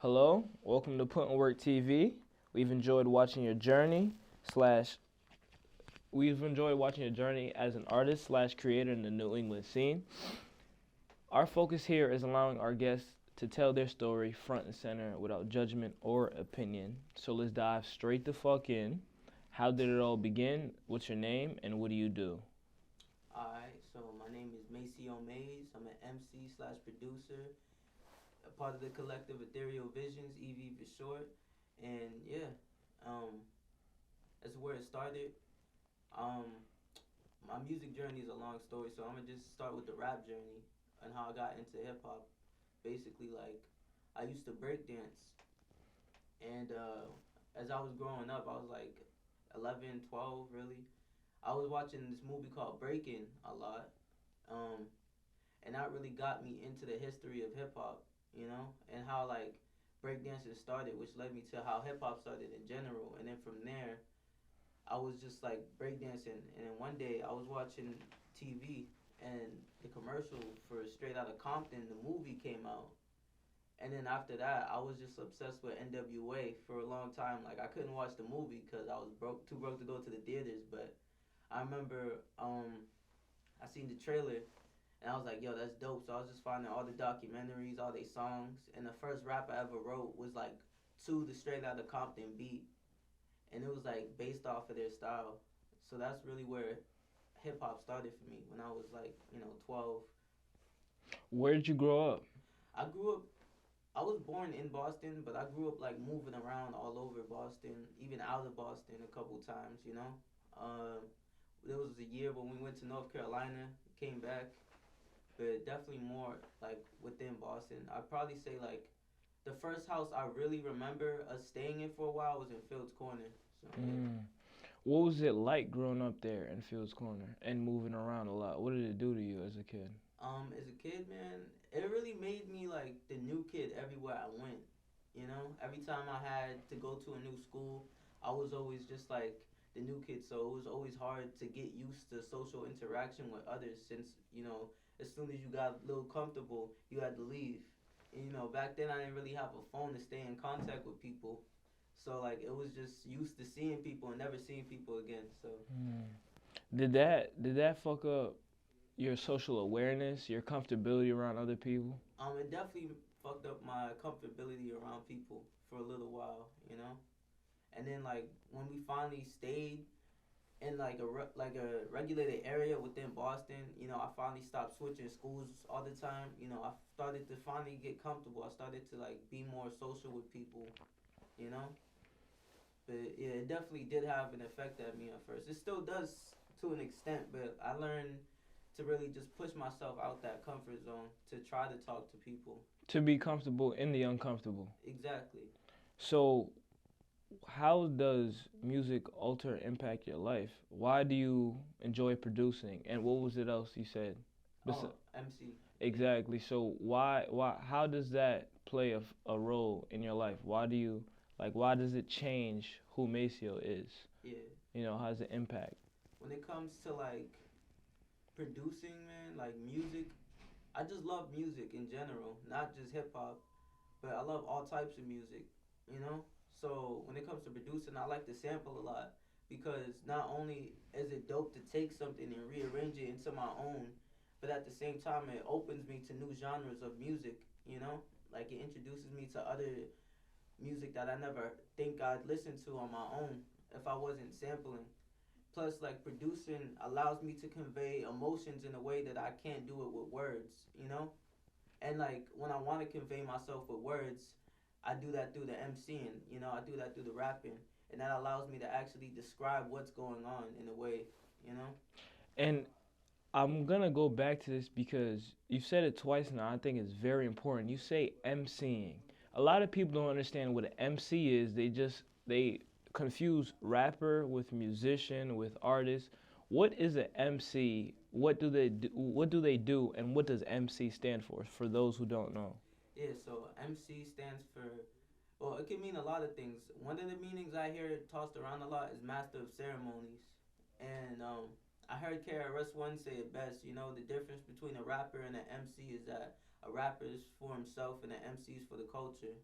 Hello, welcome to PUTINWORKTV. We've enjoyed watching your journey slash we've enjoyed watching your journey as an artist slash creator in the New England scene. Our focus here is allowing our guests to tell their story front and center without judgment or opinion. So let's dive straight the fuck in. How did it all begin? What's your name and what do you do? Alright, so my name is MaceyOMaze. I'm an MC slash producer, a part of the collective Ethereal Visions, EV for short. And yeah, um, that's where it started. Um, my music journey is a long story, so I'm gonna just start with the rap journey and how I got into hip hop. Basically, like, I used to break dance, and as I was growing up, I was like 11, 12, really. I was watching this movie called Breaking a lot. Um, and that really got me into the history of hip hop, and how like breakdancing started, which led me to how hip hop started in general. And then from there, I was just like breakdancing. And then one day I was watching TV, and the commercial for Straight Outta Compton, the movie came out. And then after that, I was just obsessed with NWA for a long time. Like I couldn't watch the movie because I was too broke to go to the theaters. But I remember I seen the trailer and I was like, yo, that's dope. So I was just finding all the documentaries, all they songs. And the first rap I ever wrote was like to the Straight Outta Compton beat. And it was like based off of their style. So that's really where hip hop started for me when I was like, 12. Where did you grow up? I grew up, I was born in Boston, but I grew up like moving around all over Boston, even out of Boston a couple times. There was a year when we went to North Carolina, came back, but definitely more like within Boston. I'd probably say like the first house I really remember us staying in for a while was in Fields Corner. So yeah. Mm. What was it like growing up there in Fields Corner and moving around a lot? What did it do to you as a kid? As a kid, man, it really made me like the new kid everywhere I went. Every time I had to go to a new school, I was always just like the new kid. So it was always hard to get used to social interaction with others since, as soon as you got a little comfortable, you had to leave. And, back then I didn't really have a phone to stay in contact with people. So like it was just used to seeing people and never seeing people again. So Mm. Did that fuck up your social awareness, your comfortability around other people? it definitely fucked up my comfortability around people for a little while. And then like when we finally stayed in like a regulated area within Boston, I finally stopped switching schools all the time. I started to finally get comfortable. I started to like be more social with people, you know. But yeah, it definitely did have an effect at me at first. It still does to an extent, but I learned to really just push myself out that comfort zone to try to talk to people. To be comfortable in the uncomfortable. Exactly. So, how does music alter impact your life? Why do you enjoy producing? And what was it else you said? Oh, MC. Yeah. Exactly. So how does that play a role in your life? Why does it change who Maceo is? Yeah. How does it impact? When it comes to like producing, man, like music, I just love music in general, not just hip hop, but I love all types of music, you know? So when it comes to producing, I like to sample a lot because not only is it dope to take something and rearrange it into my own, but at the same time, it opens me to new genres of music. Like it introduces me to other music that I never think I'd listen to on my own if I wasn't sampling. Plus, like producing allows me to convey emotions in a way that I can't do it with words. And like when I want to convey myself with words, I do that through the MCing. I do that through the rapping, and that allows me to actually describe what's going on in a way. You know. And I'm gonna go back to this because you've said it twice now. I think it's very important. You say MCing. A lot of people don't understand what an MC is. They confuse rapper with musician with artist. What is an MC? What do they do? What do they do? And what does MC stand for those who don't know? Yeah. So MC stands for. Well, it can mean a lot of things. One of the meanings I hear tossed around a lot is master of ceremonies, and I heard KRS One say it best. The difference between a rapper and an MC is that a rapper is for himself and an MC is for the culture.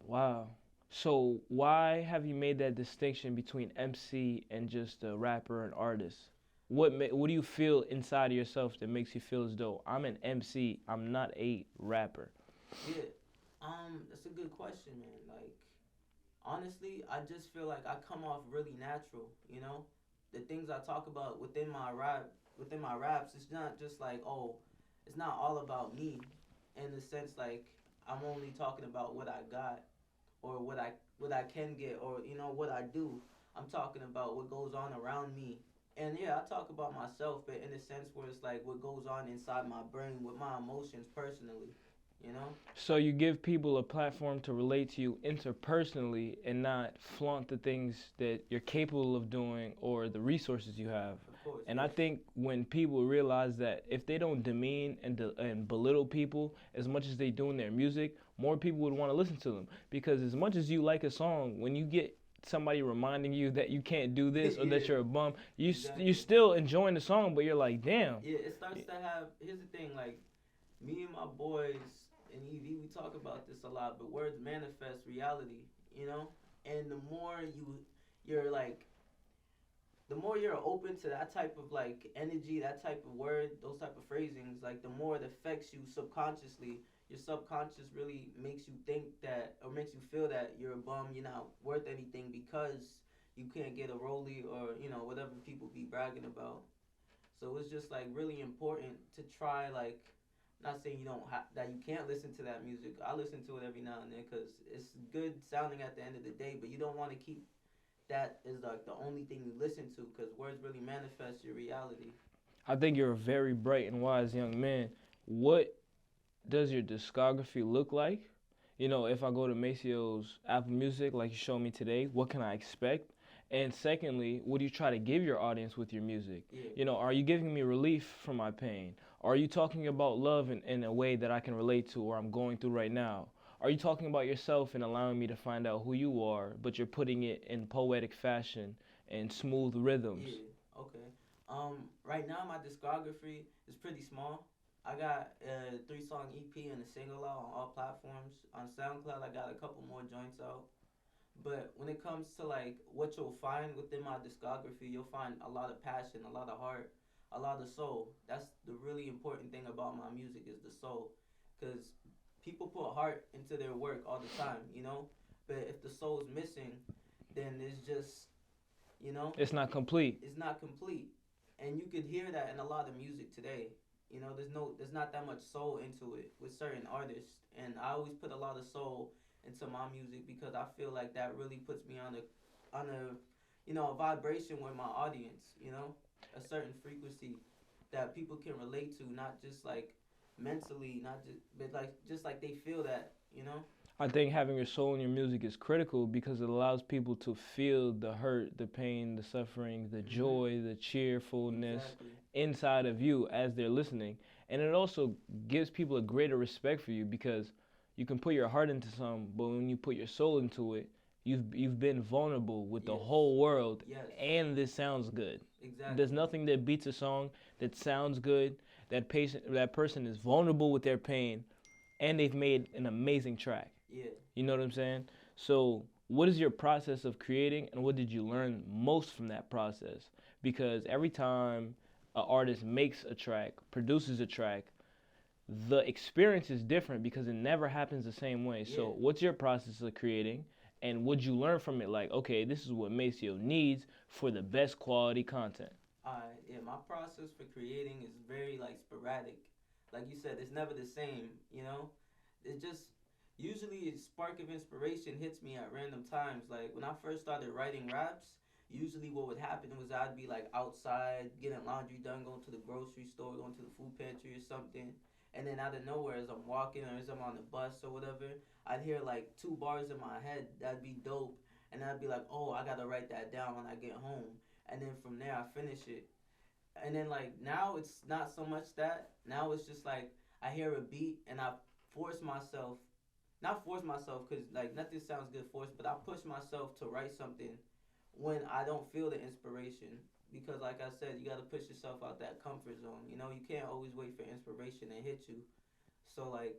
Wow. So why have you made that distinction between MC and just a rapper and artist? What do you feel inside of yourself that makes you feel as though I'm an MC, I'm not a rapper? Yeah. That's a good question, man. Like, honestly, I just feel like I come off really natural, you know? The things I talk about within my raps, it's not just like, oh, it's not all about me in the sense like I'm only talking about what I got or what I can get or what I do. I'm talking about what goes on around me. And yeah, I talk about myself, but in a sense where it's like what goes on inside my brain with my emotions personally, you know? So you give people a platform to relate to you interpersonally and not flaunt the things that you're capable of doing or the resources you have. Of course, And I yes. think when people realize that if they don't demean and belittle people as much as they do in their music, more people would want to listen to them. Because as much as you like a song, when you get somebody reminding you that you can't do this or that Yeah, you're a bum, you exactly. still enjoying the song, but you're like, damn. Yeah, it starts to have. Here's the thing, like me and my boys in EV, we talk about this a lot, but words manifest reality, you know. And the more you're like, the more you're open to that type of like energy, that type of word, those type of phrasings, like the more it affects you subconsciously. Your subconscious really makes you think that, or makes you feel that you're a bum, you're not worth anything because you can't get a rollie or whatever people be bragging about. So it's just like really important to try like not saying you don't that you can't listen to that music. I listen to it every now and then because it's good sounding at the end of the day. But you don't want to keep that as like the only thing you listen to because words really manifest your reality. I think you're a very bright and wise young man. What does your discography look like? You know, if I go to Macio's Apple Music, like you showed me today, what can I expect? And secondly, what do you try to give your audience with your music? Yeah, You know, are you giving me relief from my pain? Are you talking about love in a way that I can relate to or I'm going through right now? Are you talking about yourself and allowing me to find out who you are, but you're putting it in poetic fashion and smooth rhythms? yeah, okay. Right now my discography is pretty small. I got a 3 song EP and a single out on all platforms. On SoundCloud, I got a couple more joints out. But when it comes to like what you'll find within my discography, you'll find a lot of passion, a lot of heart, a lot of soul. That's the really important thing about my music is the soul, because people put heart into their work all the time, you know. But if the soul's missing, then it's just, you know, It's not complete. it's not complete. And you could hear that in a lot of music today. You know, there's not that much soul into it with certain artists, and I always put a lot of soul into my music because I feel like that really puts me on a vibration with my audience. You know, a certain frequency that people can relate to, not just like mentally, not just but like just like they feel that. You know. I think having your soul in your music is critical because it allows people to feel the hurt, the pain, the suffering, the Mhm. joy, the cheerfulness Exactly. inside of you as they're listening. And it also gives people a greater respect for you because you can put your heart into something, but when you put your soul into it, you've been vulnerable with the Yes. whole world Yes. and this sounds good. There's Exactly. nothing that beats a song that sounds good, that person is vulnerable with their pain and they've made an amazing track. Yeah. You know what I'm saying? So, what is your process of creating, and what did you learn most from that process? Because every time an artist makes a track, produces a track, the experience is different because it never happens the same way. Yeah. So, what's your process of creating, and what you learn from it? Like, okay, this is what Maceo needs for the best quality content. Yeah, my process for creating is very like sporadic. Like you said, it's never the same, you know? It just usually a spark of inspiration hits me at random times. Like when I first started writing raps, usually what would happen was I'd be like outside getting laundry done, going to the grocery store, going to the food pantry or something. And then out of nowhere, as I'm walking or as I'm on the bus or whatever, I'd hear like 2 bars in my head that'd be dope. And I'd be like, oh, I gotta write that down when I get home, and then from there I finish it. And then like now it's not so much that. Now it's just like I hear a beat and I force myself, not force myself because like nothing sounds good forced, but I push myself to write something when I don't feel the inspiration. Because like I said, you got to push yourself out that comfort zone. You know, you can't always wait for inspiration to hit you. So like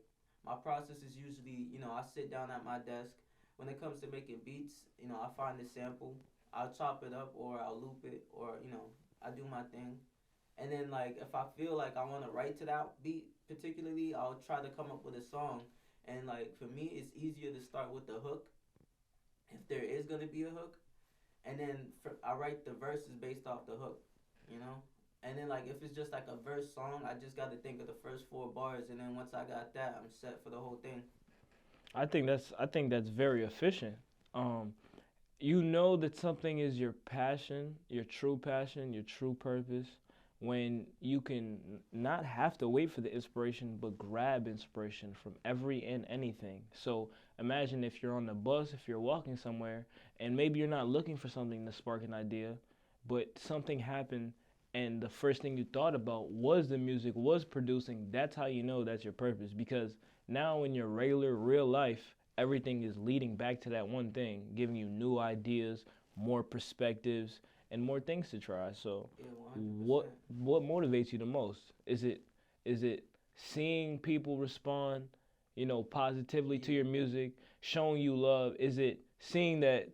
My process is usually, I sit down at my desk. When it comes to making beats, I find a sample, I'll chop it up or I'll loop it, or I do my thing. And then like if I feel like I want to write to that beat particularly, I'll try to come up with a song. And like for me, it's easier to start with the hook if there is gonna be a hook, and then I write the verses based off the hook, you know. And then like if it's just like a verse song, I just got to think of the first 4 bars, and then once I got that, I'm set for the whole thing. I think that's very efficient. Um, you know that something is your passion, your true purpose, when you can not have to wait for the inspiration, but grab inspiration from every and anything. So imagine if you're on the bus, if you're walking somewhere, and maybe you're not looking for something to spark an idea, but something happened, and the first thing you thought about was the music, was producing. That's how you know that's your purpose, because now in your regular real life, everything is leading back to that one thing, giving you new ideas, more perspectives, and more things to try. So, Yeah, what 100%. what motivates you the most? Is it seeing people respond, positively to Yeah. your music, showing you love? Is it seeing that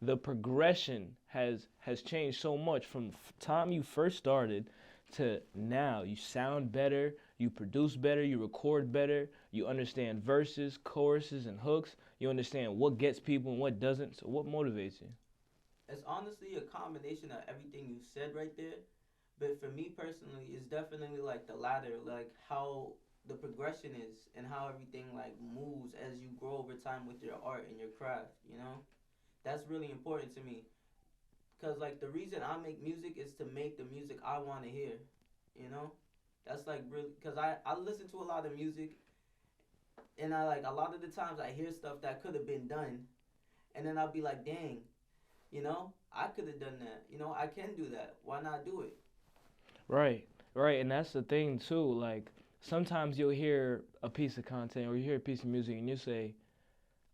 the progression has changed so much from time you first started to now? You sound better, you produce better, you record better, you understand verses, choruses, and hooks. You understand what gets people and what doesn't. So what motivates you? It's honestly a combination of everything you said right there. But for me personally, it's definitely like the latter, like how the progression is and how everything like moves as you grow over time with your art and your craft, you know? That's really important to me. Cause like the reason I make music is to make the music I want to hear, you know? That's like really, cause I listen to a lot of music, and I like a lot of the times I hear stuff that could have been done, and then I'll be like, dang, I could have done that. I can do that. Why not do it? Right, right, and that's the thing too. Like sometimes you'll hear a piece of content or you hear a piece of music and you say,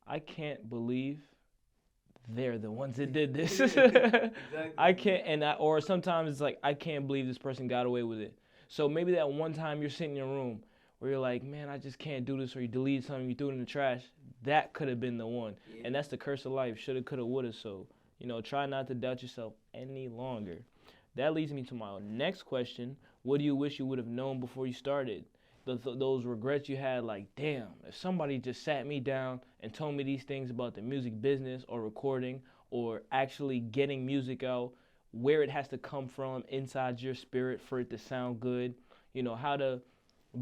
"I can't believe they're the ones that did this." Exactly. I can't, or sometimes it's like, "I can't believe this person got away with it." So maybe that one time you're sitting in your room where you're like, "Man, I just can't do this," or you delete something, you threw it in the trash. That could have been the one, Yeah. and that's the curse of life. Shoulda, coulda, woulda. So try not to doubt yourself any longer. That leads me to my next question. What do you wish you would have known before you started? Those regrets you had, like, damn, if somebody just sat me down and told me these things about the music business or recording or actually getting music out, where it has to come from inside your spirit for it to sound good, how to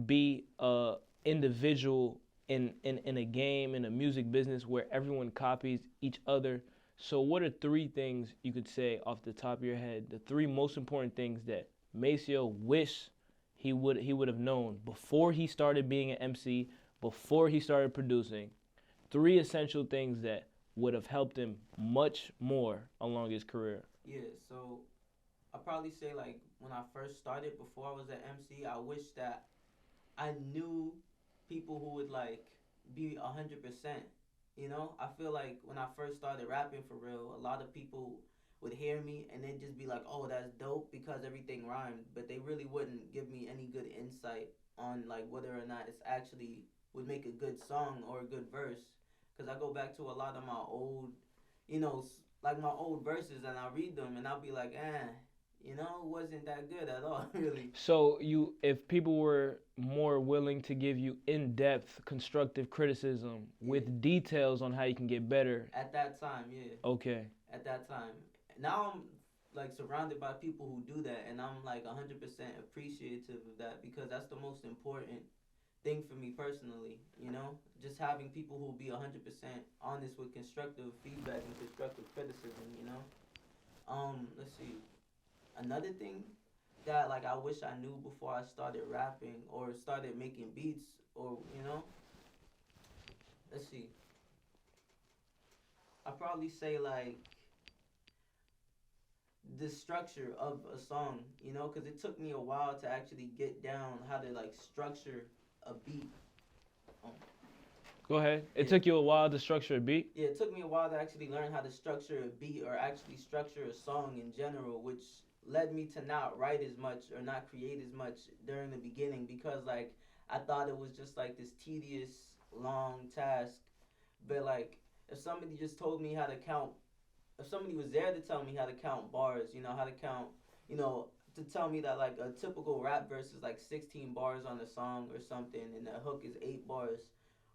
be a individual in a game, in a music business where everyone copies each other. So what are 3 things you could say off the top of your head, the 3 most important things that Maceo wish he would have known before he started being an MC, before he started producing? 3 essential things that would have helped him much more along his career. Yeah, so I probably say like when I first started, before I was an MC, I wish that I knew people who would like be 100%. I feel like when I first started rapping for real, a lot of people would hear me and they'd just be like, "Oh, that's dope," because everything rhymed, but they really wouldn't give me any good insight on like whether or not it's actually would make a good song or a good verse. Cause I go back to a lot of my old, like my old verses, and I read them and I'll be like, it wasn't that good at all, really. So if people were more willing to give you in-depth constructive criticism Yeah. with details on how you can get better. At that time, yeah. Okay. At that time. Now I'm like surrounded by people who do that, and I'm like 100% appreciative of that, because that's the most important thing for me personally, Just having people who be 100% honest with constructive feedback and constructive criticism. Let's see. Another thing that like I wish I knew before I started rapping or started making beats, or let's see. I probably say like the structure of a song, because it took me a while to actually get down how to like structure a beat. Um, Go ahead. It yeah, took you a while to structure a beat. yeah, it took me a while to actually learn how to structure a beat or actually structure a song in general, which led me to not write as much or not create as much during the beginning, because like I thought it was just like this tedious, long task. But like, if somebody just told me how to count, if somebody was there to tell me how to count bars, how to count, you know, to tell me that like a typical rap verse is like 16 bars on the song or something, and the hook is 8 bars.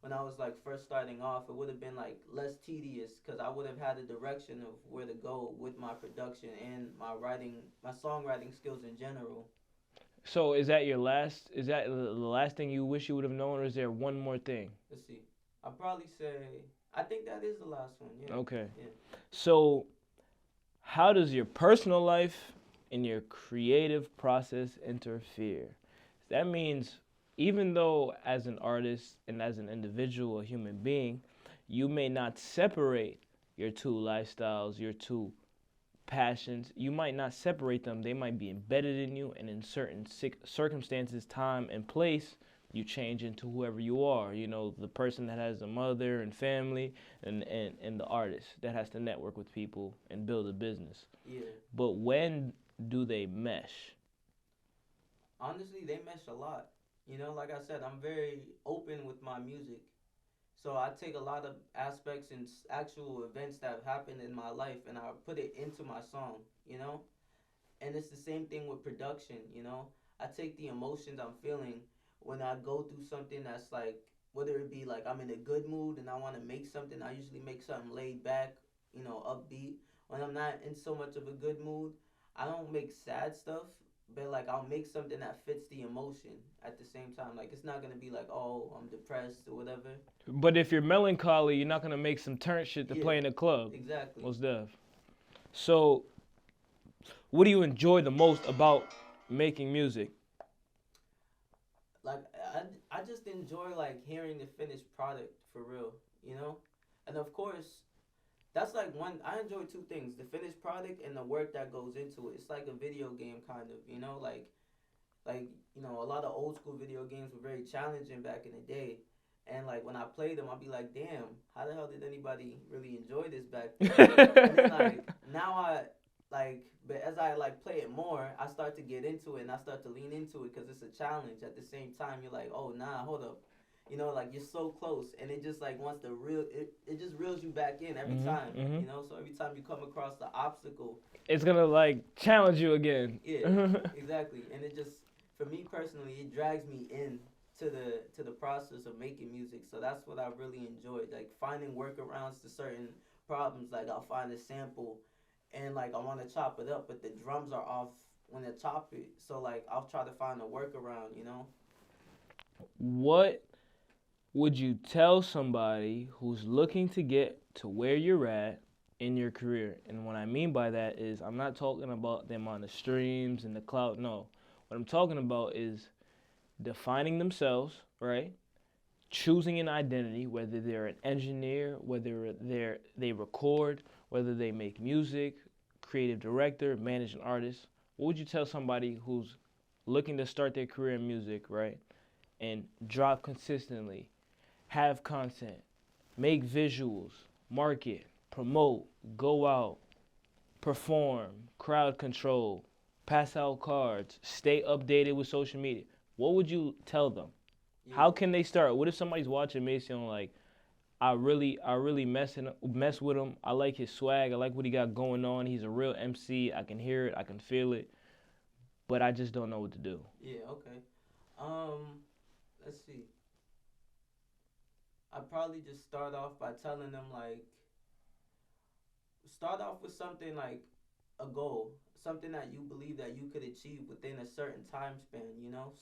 When I was like first starting off, it would have been like less tedious because I would have had a direction of where to go with my production and my writing, my songwriting skills in general. So is that your last? Is that the last thing you wish you would have known, or is there one more thing? Let's see. I'll probably say I think that is the last one. Yeah. Okay. Yeah. So how does your personal life and your creative process interfere? That means even though as an artist and as an individual, a human being, you may not separate your two lifestyles, your two passions, you might not separate them. They might be embedded in you, and in certain circumstances, time, and place, you change into whoever you are. You know, the person that has a mother and family, and the artist that has to network with people and build a business. Yeah. But when do they mesh? Honestly, they mesh a lot. Like I said, I'm very open with my music. So I take a lot of aspects and actual events that have happened in my life and I put it into my song, you know? And it's the same thing with production. I take the emotions I'm feeling when I go through something that's like, whether it be like I'm in a good mood and I want to make something, I usually make something laid back, upbeat. When I'm not in so much of a good mood, I don't make sad stuff, but like I'll make something that fits the emotion at the same time. Like it's not gonna be like, oh, I'm depressed or whatever. But if you're melancholy, you're not gonna make some turn shit to Yeah, play in a club. exactly. Most def. So, what do you enjoy the most about making music? Like I just enjoy like hearing the finished product for real. And of course, that's like one. I enjoy two things: the finished product and the work that goes into it. It's like a video game kind of. A lot of old school video games were very challenging back in the day. And like when I played them, I'll be like, damn, how the hell did anybody really enjoy this back then? And then like now but as I like play it more, I start to get into it and I start to lean into it because it's a challenge. At the same time, you're like, oh nah, hold up, like you're so close, and it just like wants to it just reels you back in every time. So every time you come across the obstacle, it's gonna like challenge you again. Yeah, exactly. And it just, for me personally, it drags me in to the process of making music. So that's what I really enjoyed, like finding workarounds to certain problems. Like I'll find a sample, and like I want to chop it up, but the drums are off when I chop it. So like I'll try to find a workaround. What would you tell somebody who's looking to get to where you're at in your career? And what I mean by that is I'm not talking about the amount of streams and the clout. No. What I'm talking about is defining themselves, right? Choosing an identity, whether they're an engineer, whether they record, whether they make music, creative director, manage an artist. What would you tell somebody who's looking to start their career in music, right? And drop consistently, have content, make visuals, market, promote, go out, perform, crowd control, pass out cards, stay updated with social media. What would you tell them? Yeah. How can they start? What if somebody's watching Macy and like, I really mess with him. I like his swag. I like what he got going on. He's a real MC. I can hear it. I can feel it. But I just don't know what to do. Yeah. Okay. Let's see. I'd probably just start off by telling them like, start off with something like a goal, something that you believe that you could achieve within a certain time span.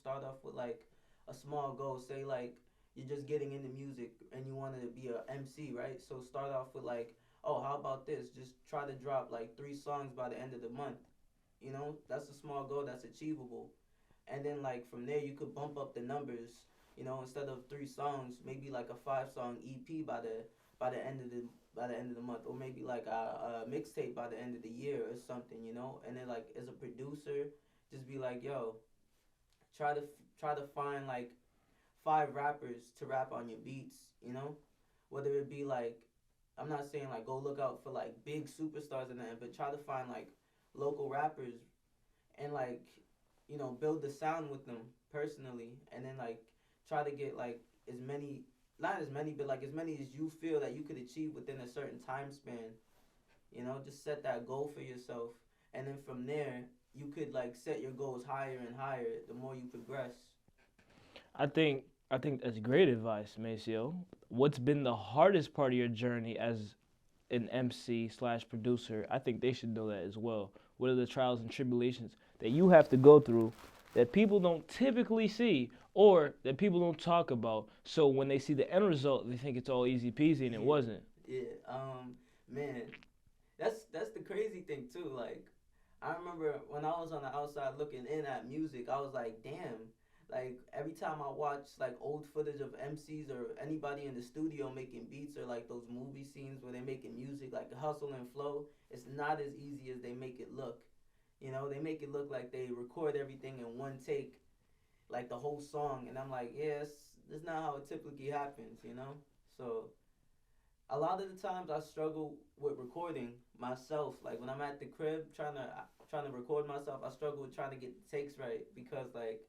Start off with like a small goal. Say like you're just getting into music and you wanted to be a MC, right? So start off with like, oh, how about this? Just try to drop like 3 songs by the end of the month. That's a small goal that's achievable. And then like from there you could bump up the numbers. Instead of 3 songs, maybe like a 5-song EP by the end of the month, or maybe like a mixtape by the end of the year or something. And then like as a producer, just be like, yo, try to find like 5 rappers to rap on your beats. Whether it be like, I'm not saying like go look out for like big superstars and that, but try to find like local rappers and like build the sound with them personally, and then like try to get like as many, not as many, but like as many as you feel that you could achieve within a certain time span. You know, just set that goal for yourself, and then from there you could like set your goals higher and higher the more you progress. I think I think that's great advice, Maceo. What's been the hardest part of your journey as an MC slash producer? I think they should know that as well. What are the trials and tribulations that you have to go through that people don't typically see or that people don't talk about? So when they see the end result, they think it's all easy peasy, and it Yeah, wasn't. yeah. Man, that's the crazy thing too. Like, I remember when I was on the outside looking in at music, I was like, damn. Like every time I watch like old footage of MCs or anybody in the studio making beats or like those movie scenes where they're making music, like hustle and flow, it's not as easy as they make it look. You know, they make it look like they record everything in one take, like the whole song, and I'm like, yes, that's not how it typically happens. You know, so a lot of the times I struggle with recording myself. Like when I'm at the crib trying to record myself, I struggle with trying to get the takes right because like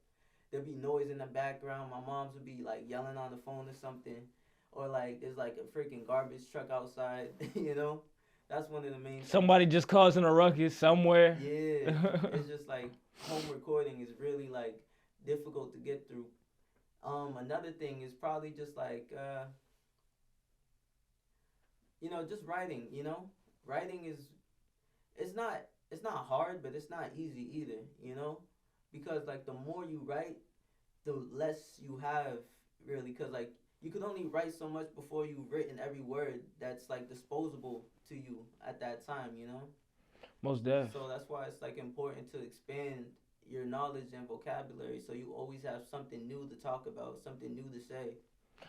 there'd be noise in the background. My mom's would be like yelling on the phone or something, or like there's like a freaking garbage truck outside. You know, that's one of the main things. Somebody just causing a ruckus somewhere. Yeah, it's just like home recording is really like difficult to get through. Another thing is probably just like just writing. You know, writing is it's not hard, but it's not easy either. You know, because like the more you write, the less you have really. Because like you could only write so much before you've written every word that's like disposable to you at that time. You know. Most def. So that's why it's like important to expand your knowledge and vocabulary so you always have something new to talk about, something new to say.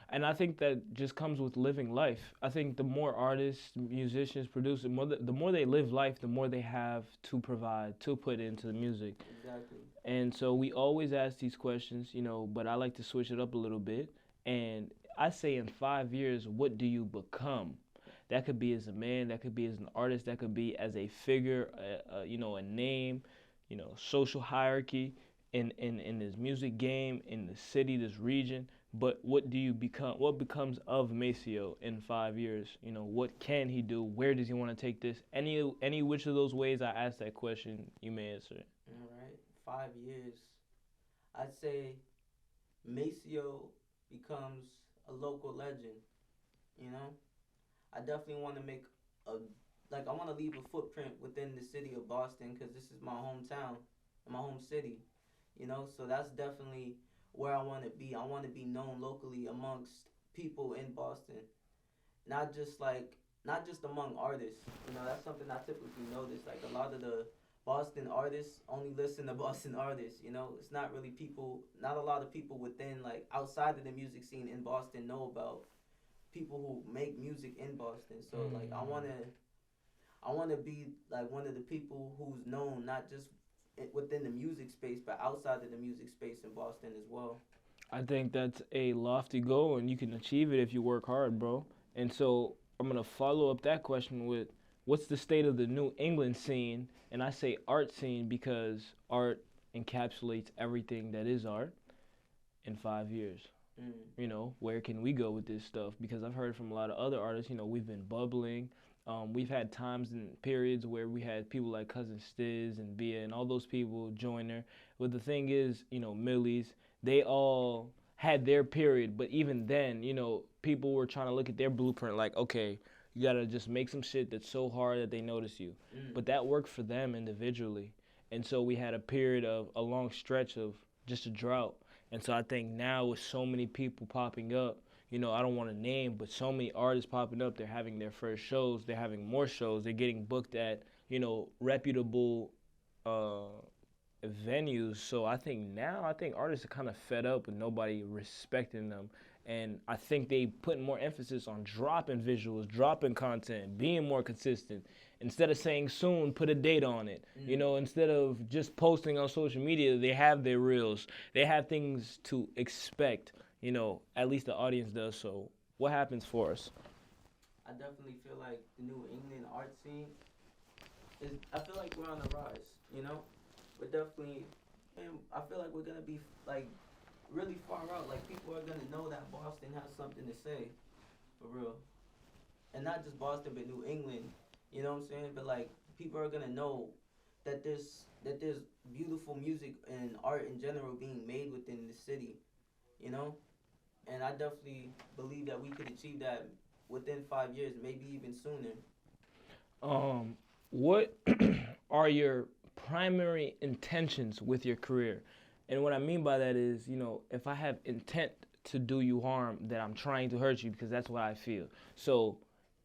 And I think that just comes with living life. I think the more artists, musicians, producers, the more they live life, the more they have to provide, to put into the music. Exactly. And so we always ask these questions, but I like to switch it up a little bit. And I say in 5 years, what do you become? That could be as a man, that could be as an artist, that could be as a figure, a name, social hierarchy in this music game, in the city, this region. But what do you become? What becomes of Maceo in 5 years? What can he do? Where does he want to take this? Any which of those ways I ask that question, you may answer it. All right. 5 years. I'd say Maceo becomes a local legend. You know, I definitely want to make a I want to leave a footprint within the city of Boston because this is my hometown, my home city. You know, so that's definitely where I want to be. I want to be known locally amongst people in Boston, not just among artists. You know, that's something I typically notice. Like a lot of the Boston artists only listen to Boston artists. You know, it's not really people. Not a lot of people within like outside of the music scene in Boston know about people who make music in Boston. So like I want to be like one of the people who's known not just within the music space but outside of the music space in Boston as well. I think that's a lofty goal, and you can achieve it if you work hard, bro. And so I'm gonna follow up that question with, what's the state of the New England scene? And I say art scene because art encapsulates everything that is art in 5 years. Where can we go with this stuff? Because I've heard from a lot of other artists, we've been bubbling. We've had times and periods where we had people like Cousin Stiz and Bia and all those people join there. But the thing is, Millies, they all had their period. But even then, people were trying to look at their blueprint like, okay, you got to just make some shit that's so hard that they notice you. But that worked for them individually. And so we had a long stretch of just a drought. And so I think now with so many people popping up, I don't want to name, but so many artists popping up, they're having their first shows, they're having more shows, they're getting booked at, reputable venues. So I think artists are kind of fed up with nobody respecting them. And I think they put more emphasis on dropping visuals, dropping content, being more consistent. Instead of saying soon, put a date on it. Instead of just posting on social media, they have their reels. They have things to expect, at least the audience does. So what happens for us? I definitely feel like the New England art scene I feel like we're on the rise, we're definitely, and I feel like we're going to be like really far out. Like people are going gonna know that Boston has something to say, for real. And not just Boston, but New England. You know what I'm saying? But like people are gonna know that there's beautiful music and art in general being made within the city. You know, and I definitely believe that we could achieve that within 5 years, maybe even sooner. What are your primary intentions with your career? And what I mean by that is, if I have intent to do you harm, then I'm trying to hurt you because that's what I feel. So,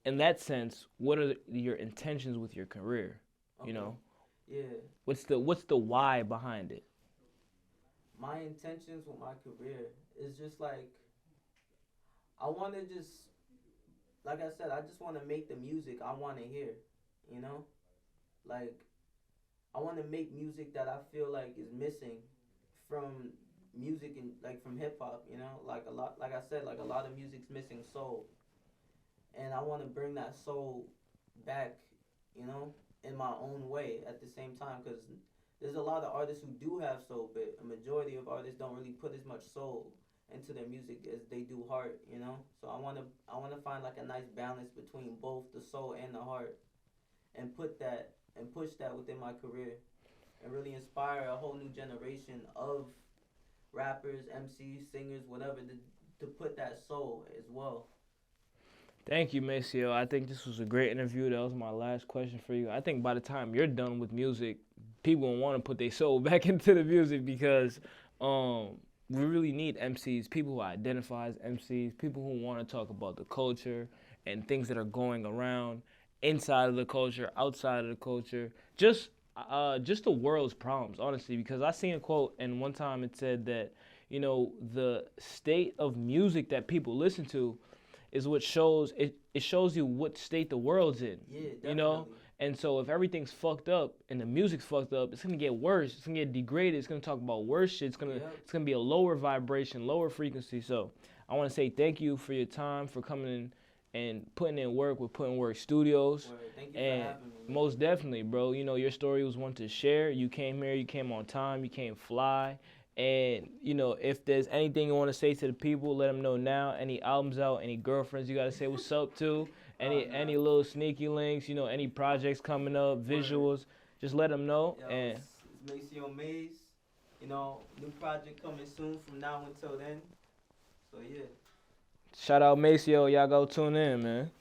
in that sense, what are your intentions with your career? Okay. You know, Yeah. what's the why behind it? My intentions with my career is just like I want to just like I said, I just want to make the music I want to hear, you know? Like I want to make music that I feel like is missing from music and like from hip hop, you know? Like a lot like I said, like a lot of music's missing soul. And I want to bring that soul back, you know, in my own way at the same time cuz there's a lot of artists who do have soul, but a majority of artists don't really put as much soul into their music as they do heart, you know. So I want to find like a nice balance between both the soul and the heart, and put that and push that within my career, and really inspire a whole new generation of rappers, MCs, singers, whatever, to put that soul as well. Thank you, Maceo. I think this was a great interview. That was my last question for you. I think by the time you're done with music, people will want to put their soul back into the music because we really need MCs, people who identify as MCs, people who want to talk about the culture and things that are going around inside of the culture, outside of the culture, just the world's problems, honestly. Because I seen a quote, and one time it said that the state of music that people listen to is what shows it shows you what state the world's in. Yeah, definitely. You know? And so if everything's fucked up and the music's fucked up, it's gonna get worse. It's gonna get degraded. It's gonna talk about worse shit. It's gonna be a lower vibration, lower frequency. So I wanna say thank you for your time, for coming in and putting in work with Putting Work Studios. Word. Thank you And for having me. most definitely, bro. Your story was one to share. You came here, you came on time, you came fly. And if there's anything you want to say to the people, let them know now. Any albums out, any girlfriends you gotta say what's up to, any little sneaky links, any projects coming up, visuals, just let them know. Yo, And it's MaceyOMaze. New project coming soon from now until then. So yeah. shout out Maceo, y'all go tune in, man.